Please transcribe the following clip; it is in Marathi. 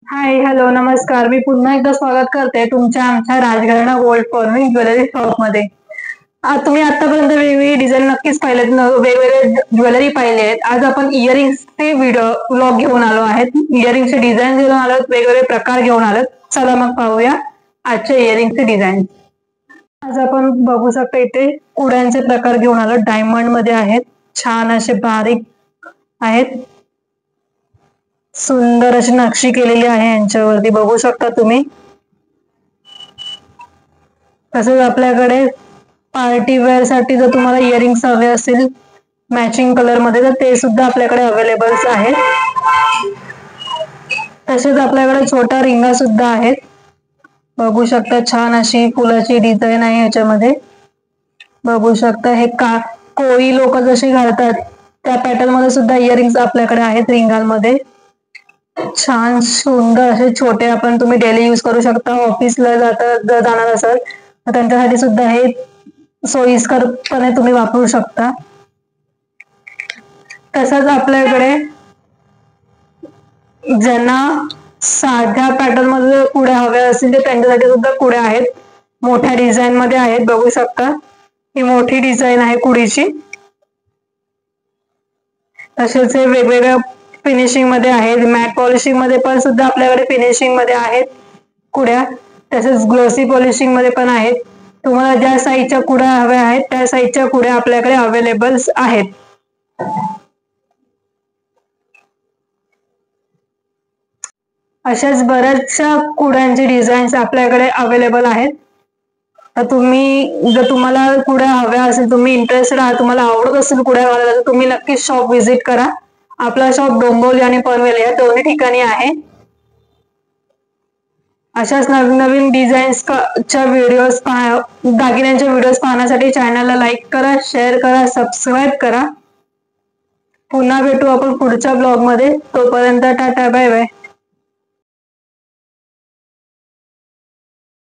हाय, हॅलो, नमस्कार. मी पुन्हा एकदा स्वागत करते तुमच्या आमच्या Rajgharana gold forming jewellery shop मध्ये. तुम्ही आतापर्यंत वेगवेगळी डिझाईन नक्कीच पाहिलेत, वेगवेगळे ज्वेलरी पाहिले आहेत. आज आपण इयरिंग्सचे व्हिडिओ व्लॉग घेऊन आलो आहेत. इयरिंगचे डिझाईन घेऊन आलो, वेगवेगळे प्रकार घेऊन आलो. चला मग पाहूया आजच्या इयरिंगचे डिझाईन. आज आपण बघू शकता इथे कुड्यांचे प्रकार घेऊन आलो. डायमंड मध्ये आहेत, छान असे बारीक आहेत, सुंदर अशी नक्षी केलेली आहे यांच्यावरती बघू शकता तुम्ही. तसेच आपल्याकडे पार्टी वेअर साठी जर तुम्हाला इयरिंग्स हवे असतील मॅचिंग कलर मध्ये तर ते सुद्धा आपल्याकडे अवेलेबल आहेत. तसेच आपल्याकडे छोटा रिंगा सुद्धा आहेत. बघू शकता छान अशी फुलाची डिझाईन आहे याच्यामध्ये. बघू शकता हे कोळी लोक जसे घालतात त्या पॅटर्न मध्ये सुद्धा इयरिंग्स आपल्याकडे आहेत रिंगांमध्ये. छान सुंदर असे छोटे आपण तुम्ही डेली यूज करू शकता. ऑफिसला जाणार असाल तर त्यांच्यासाठी सुद्धा हे सोयीस्करपणे तुम्ही वापरू शकता. तसंच आपल्याकडे ज्यांना साध्या पॅटर्न मध्ये कुड्या हव्या असतील तर त्यांच्यासाठी सुद्धा कुड्या आहेत, मोठ्या डिझाईन मध्ये आहेत. बघू शकता ही मोठी डिझाईन आहे कुडीची. तसेच हे वेगवेगळ्या फिनिशिंग मध्ये आहेत, मॅट पॉलिशिंग मध्ये पण सुद्धा आपल्याकडे फिनिशिंग मध्ये आहेत कुड्या. तसेच ग्लोसी पॉलिशिंग मध्ये पण आहेत. तुम्हाला ज्या साईजच्या कुड्या हव्या आहेत त्या साईजच्या कुड्या आपल्याकडे अवेलेबल आहेत. अशाच बऱ्याचशा कुड्यांचे डिझाईन्स आपल्याकडे अवेलेबल आहेत. तर जर तुम्हाला कुड्या हव्या असेल, तुम्ही इंटरेस्टेड आहात, तुम्हाला आवडत असेल कुड्या घालायला तर तुम्ही नक्की शॉप व्हिजिट करा. आपला शॉप डोंबिवली आणि पनवेल या दोन्ही ठिकाणी आहे. अशाच नवीन नवीन डिझाईन्सच्या व्हिडिओज दागिन्यांच्या व्हिडिओज पाहण्यासाठी चॅनलला लाईक करा, शेअर करा, सबस्क्राईब करा. पुन्हा भेटू आपण पुढच्या ब्लॉग मध्ये. तोपर्यंत टाटा, बाय बाय.